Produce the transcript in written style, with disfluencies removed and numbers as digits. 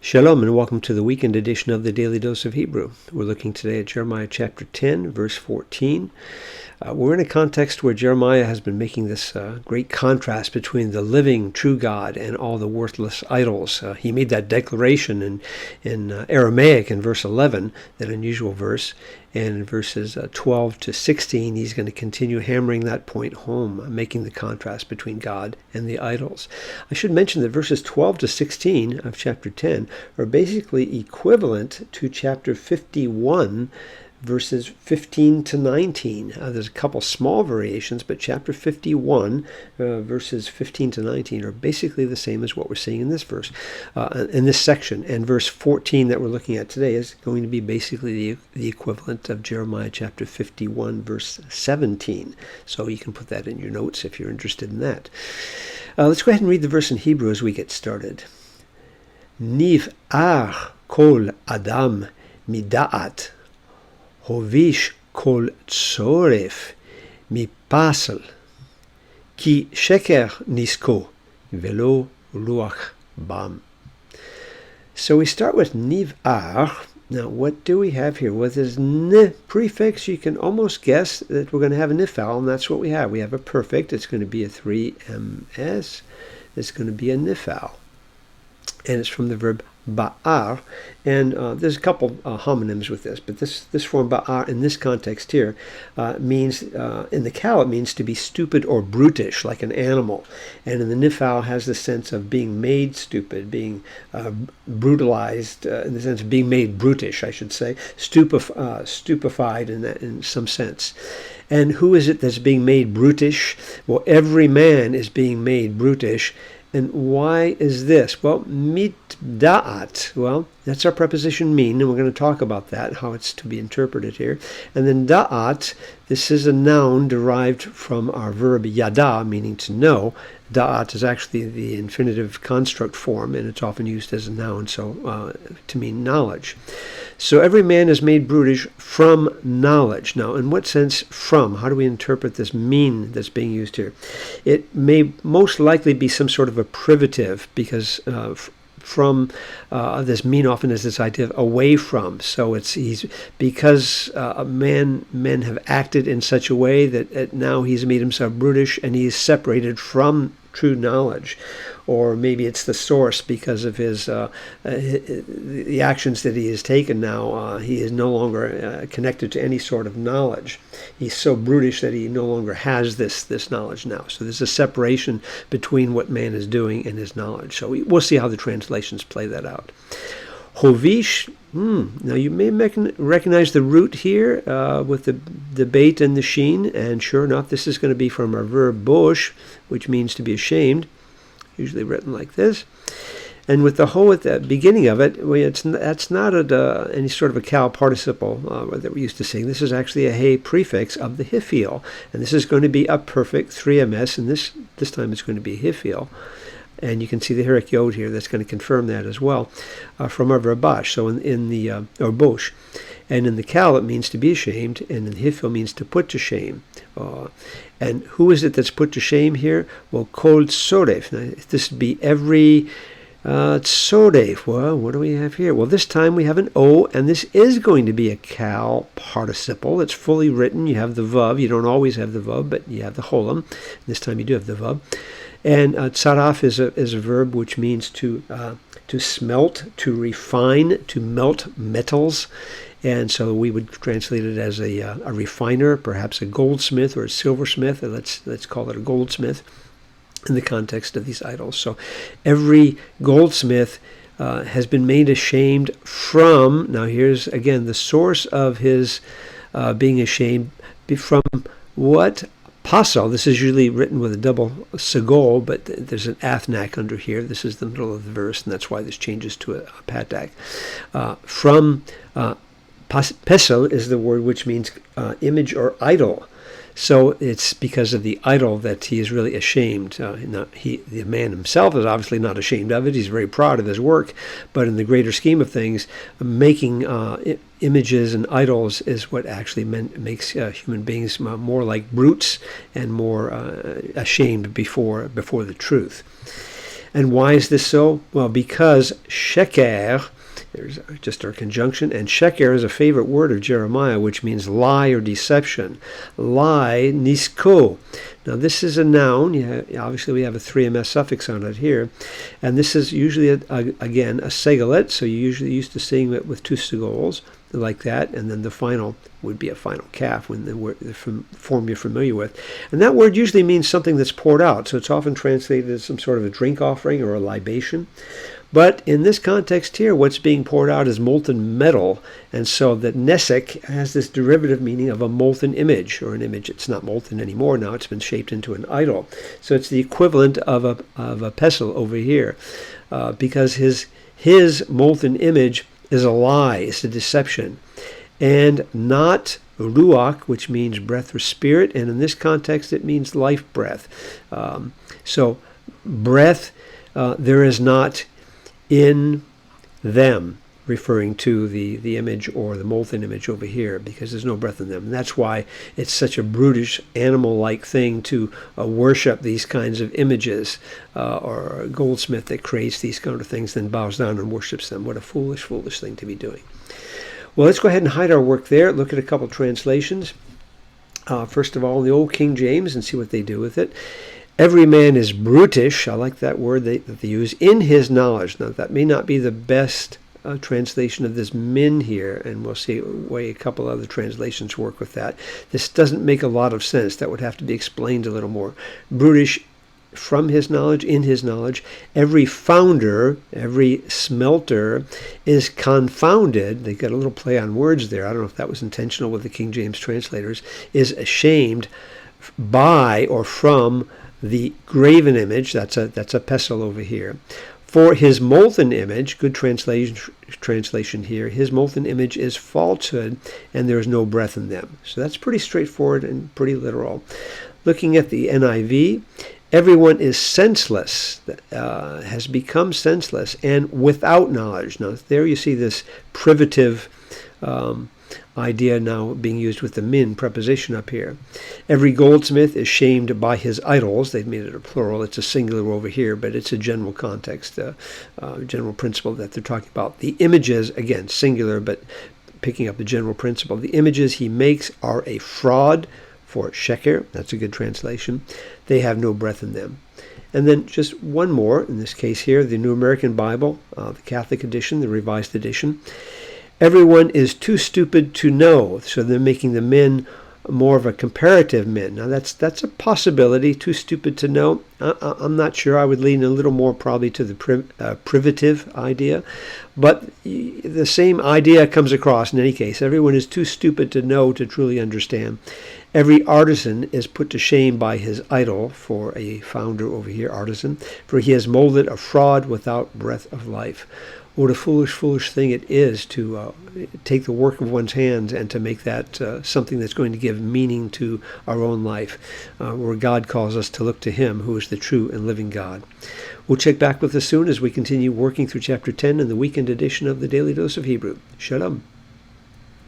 Shalom and welcome to the weekend edition of the Daily Dose of Hebrew. We're looking today at Jeremiah chapter 10, verse 14. We're in a context where Jeremiah has been making this great contrast between the living, true God and all the worthless idols. He made that declaration in Aramaic in verse 11, that unusual verse. And in verses 12 to 16, he's going to continue hammering that point home, making the contrast between God and the idols. I should mention that verses 12 to 16 of chapter 10 are basically equivalent to chapter 51, verses 15 to 19. There's a couple small variations, but chapter 51, verses 15 to 19 are basically the same as what we're seeing in this verse, in this section. And verse 14 that we're looking at today is going to be basically the equivalent of Jeremiah chapter 51, verse 17. So you can put that in your notes if you're interested in that. Let's go ahead and read the verse in Hebrew as we get started. Niv ar kol adam mida'at hovish kol tzoref mipasel ki sheker nisko velo ruach bam. So we start with niv ar. Now what do we have here? With this n prefix, you can almost guess that we're going to have a nifal, and that's what we have. We have a perfect. It's going to be a 3ms. It's going to be a nifal. And it's from the verb ba'ar, and there's a couple homonyms with this, but this form ba'ar in this context here means, in the Cal, it means to be stupid or brutish, like an animal, and in the Nifal has the sense of being made stupid, being brutalized, in the sense of being made brutish, I should say, stupefied in some sense. And who is it that's being made brutish? Well, every man is being made brutish. And why is this? Well, mitda'at, well, that's our preposition mean, and we're going to talk about that, how it's to be interpreted here. And then da'at, this is a noun derived from our verb yada, meaning to know. Da'at is actually the infinitive construct form, and it's often used as a noun, so to mean knowledge. So every man is made brutish from knowledge. Now, in what sense from? How do we interpret this mean that's being used here? It may most likely be some sort of a privative, because from this mean often is this idea of away from. So he's because men have acted in such a way that now he's made himself brutish and he's separated from true knowledge. Or maybe it's the source because of the actions that he has taken now. He is no longer connected to any sort of knowledge. He's so brutish that he no longer has this knowledge now. So there's a separation between what man is doing and his knowledge. So we'll see how the translations play that out. Hovish, now you may recognize the root here with the bait and the sheen, and sure enough, this is going to be from our verb bosh, which means to be ashamed, usually written like this. And with the ho at the beginning of it, that's not any sort of a cal participle that we're used to seeing. This is actually a hey prefix of the hiphil, and this is going to be a perfect 3ms, and this time it's going to be hiphil. And you can see the Herrick Yod here that's going to confirm that as well from our verb bosh, so in the or bosh. And in the Cal, it means to be ashamed, and in the Hifil means to put to shame. And who is it that's put to shame here? Well, kol tzoref. Now, this would be every tzoref. Well, what do we have here? Well, this time we have an O, and this is going to be a Cal participle. It's fully written. You have the Vav. You don't always have the Vav, but you have the Cholam. This time you do have the Vav. And tzaraf is a verb which means to smelt, to refine, to melt metals. And so we would translate it as a refiner, perhaps a goldsmith or a silversmith. Let's call it a goldsmith in the context of these idols. So every goldsmith has been made ashamed from, now here's again the source of his being ashamed, from what? Pasal. This is usually written with a double segol, but there's an athnak under here. This is the middle of the verse, and that's why this changes to a patak. From pesel is the word which means image or idol. So it's because of the idol that he is really ashamed. The man himself is obviously not ashamed of it. He's very proud of his work. But in the greater scheme of things, making images and idols is what actually makes human beings more like brutes and more ashamed before the truth. And why is this so? Well, because sheker, there's just our conjunction, and sheker is a favorite word of Jeremiah, which means lie or deception. Lie, nisko. Now this is a noun. Obviously we have a 3ms suffix on it here. And this is usually, again, a segelet, so you usually used to sing it with 2 segols, like that, and then the final would be a final calf, when the form you're familiar with. And that word usually means something that's poured out, so it's often translated as some sort of a drink offering or a libation. But in this context here, what's being poured out is molten metal, and so that nesek has this derivative meaning of a molten image, or an image that's not molten anymore. Now it's been shaped into an idol. So it's the equivalent of a pestle over here, because his molten image is a lie, it's a deception, and not ruach, which means breath or spirit, and in this context it means life breath. So breath, there is not in them, referring to the image or the molten image over here, because there's no breath in them. And that's why it's such a brutish, animal-like thing to worship these kinds of images, or a goldsmith that creates these kind of things, then bows down and worships them. What a foolish, foolish thing to be doing. Well, let's go ahead and hide our work there. Look at a couple translations. First of all, the old King James, and see what they do with it. Every man is brutish. I like that word that they use, in his knowledge. Now, that may not be the best translation of this min here, and we'll see way a couple other translations work with that. This doesn't make a lot of sense. That would have to be explained a little more. Brutish, from his knowledge, in his knowledge. Every founder, every smelter is confounded. They got a little play on words there. I don't know if that was intentional with the King James translators. Is ashamed by or from the graven image. That's a pestle over here. For his molten image, good translation here, his molten image is falsehood, and there is no breath in them. So that's pretty straightforward and pretty literal. Looking at the NIV, everyone is senseless, has become senseless, and without knowledge. Now, there you see this privative idea now being used with the min preposition up here. Every goldsmith is shamed by his idols. They've made it a plural. It's a singular over here, but it's a general context, general principle that they're talking about. The images, again, singular, but picking up the general principle. The images he makes are a fraud, for sheker. That's a good translation. They have no breath in them. And then just one more, in this case here, the New American Bible, the Catholic edition, the Revised edition. Everyone is too stupid to know. So they're making the min more of a comparative min. Now that's a possibility, too stupid to know. I'm not sure. I would lean a little more probably to the privative idea. But the same idea comes across in any case. Everyone is too stupid to know, to truly understand. Every artisan is put to shame by his idol, for a founder over here, artisan, for he has molded a fraud without breath of life. What a foolish, foolish thing it is to take the work of one's hands and to make that something that's going to give meaning to our own life, where God calls us to look to him who is the true and living God. We'll check back with us soon as we continue working through chapter 10 in the weekend edition of the Daily Dose of Hebrew. Shalom.